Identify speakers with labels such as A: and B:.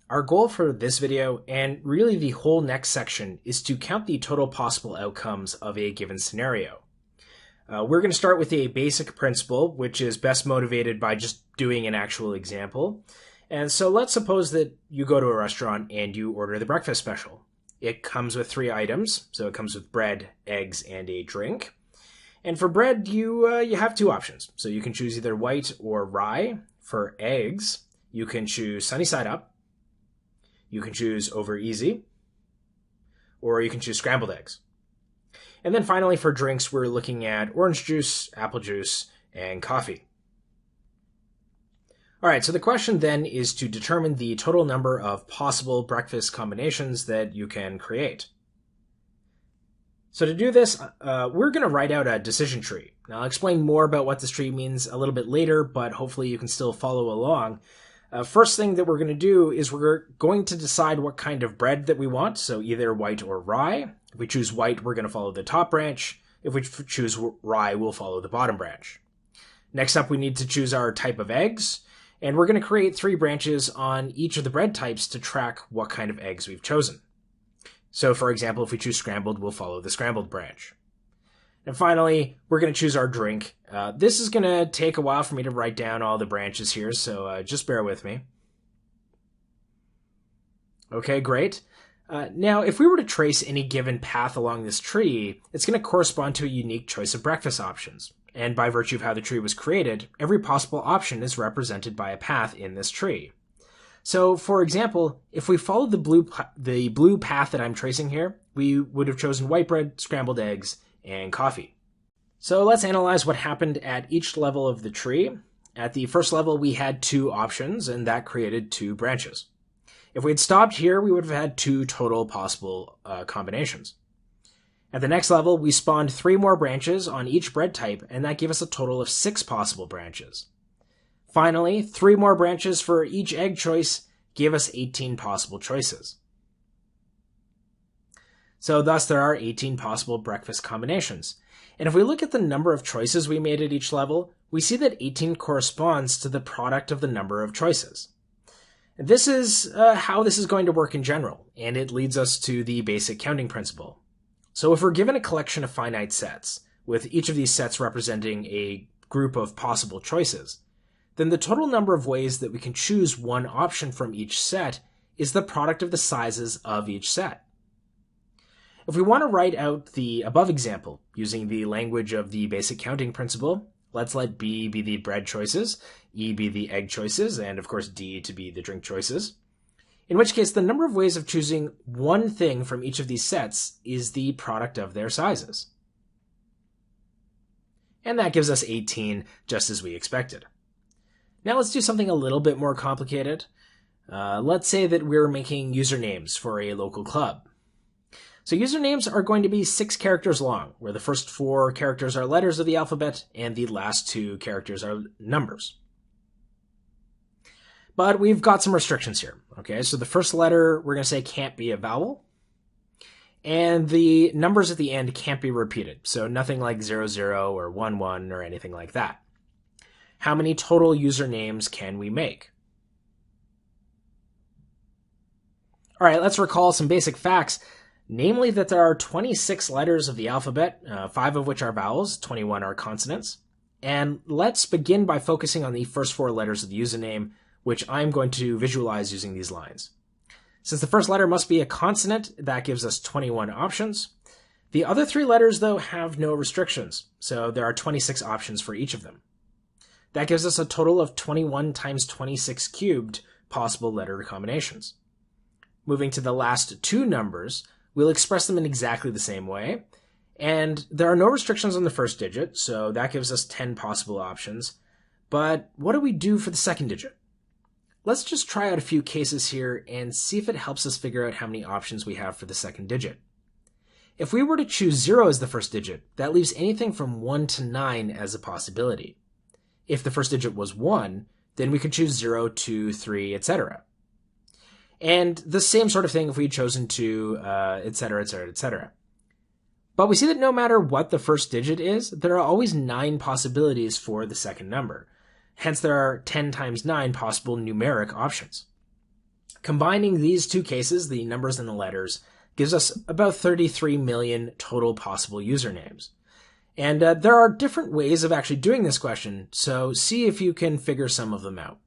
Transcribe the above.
A: Our goal for this video, and really the whole next section, is to count the total possible outcomes of a given scenario. We're going to start with a basic principle, which is best motivated by just doing an actual example. And so let's suppose that you go to a restaurant and you order the breakfast special. It comes with 3 items, so it comes with bread, eggs, and a drink. And for bread, you have 2 options. So you can choose either white or rye. For eggs, you can choose sunny side up. You can choose over easy, or you can choose scrambled eggs. And then finally for drinks, we're looking at orange juice, apple juice, and coffee. All right, so the question then is to determine the total number of possible breakfast combinations that you can create. So to do this, we're going to write out a decision tree. Now, I'll explain more about what this tree means a little bit later, but hopefully you can still follow along. First thing that we're going to do is we're going to decide what kind of bread that we want, so either white or rye. If we choose white, we're going to follow the top branch. If we choose rye, we'll follow the bottom branch. Next up, we need to choose our type of eggs, and we're going to create 3 branches on each of the bread types to track what kind of eggs we've chosen. So, for example, if we choose scrambled, we'll follow the scrambled branch. And finally, we're going to choose our drink. This is going to take a while for me to write down all the branches here, so just bear with me. Okay, great. Now, if we were to trace any given path along this tree, it's going to correspond to a unique choice of breakfast options. And by virtue of how the tree was created, every possible option is represented by a path in this tree. So, for example, if we followed the blue path that I'm tracing here, we would have chosen white bread, scrambled eggs, and coffee. So let's analyze what happened at each level of the tree. At the first level, we had 2 options, and that created 2 branches. If we had stopped here, we would have had 2 total possible combinations. At the next level, we spawned 3 more branches on each bread type, and that gave us a total of 6 possible branches. Finally, 3 more branches for each egg choice gave us 18 possible choices. So thus there are 18 possible breakfast combinations. And if we look at the number of choices we made at each level, we see that 18 corresponds to the product of the number of choices. This is how this is going to work in general, and it leads us to the basic counting principle. So if we're given a collection of finite sets, with each of these sets representing a group of possible choices, then the total number of ways that we can choose one option from each set is the product of the sizes of each set. If we want to write out the above example using the language of the basic counting principle, let's let B be the bread choices, E be the egg choices, and of course D to be the drink choices. In which case, the number of ways of choosing one thing from each of these sets is the product of their sizes. And that gives us 18, just as we expected. Now let's do something a little bit more complicated. Let's say that we're making usernames for a local club. So usernames are going to be 6 characters long, where the first 4 characters are letters of the alphabet and the last 2 characters are numbers. But we've got some restrictions here. Okay, so the first letter we're going to say can't be a vowel, and the numbers at the end can't be repeated. So nothing like 00 or 11 or anything like that. How many total usernames can we make? All right, let's recall some basic facts. Namely that there are 26 letters of the alphabet, 5 of which are vowels, 21 are consonants. And let's begin by focusing on the first 4 letters of the username, which I'm going to visualize using these lines. Since the first letter must be a consonant, that gives us 21 options. The other 3 letters, though, have no restrictions, so there are 26 options for each of them. That gives us a total of 21 times 26 cubed possible letter combinations. Moving to the last 2 numbers, we'll express them in exactly the same way, and there are no restrictions on the first digit, so that gives us 10 possible options. But what do we do for the second digit? Let's just try out a few cases here and see if it helps us figure out how many options we have for the second digit. If we were to choose 0 as the first digit, that leaves anything from 1 to 9 as a possibility. If the first digit was 1, then we could choose 0, 2, 3, etc. And the same sort of thing if we had chosen to, etc., etc., etc. But we see that no matter what the first digit is, there are always 9 possibilities for the second number. Hence, there are 10 times 9 possible numeric options. Combining these two cases, the numbers and the letters, gives us about 33 million total possible usernames. And there are different ways of actually doing this question, so see if you can figure some of them out.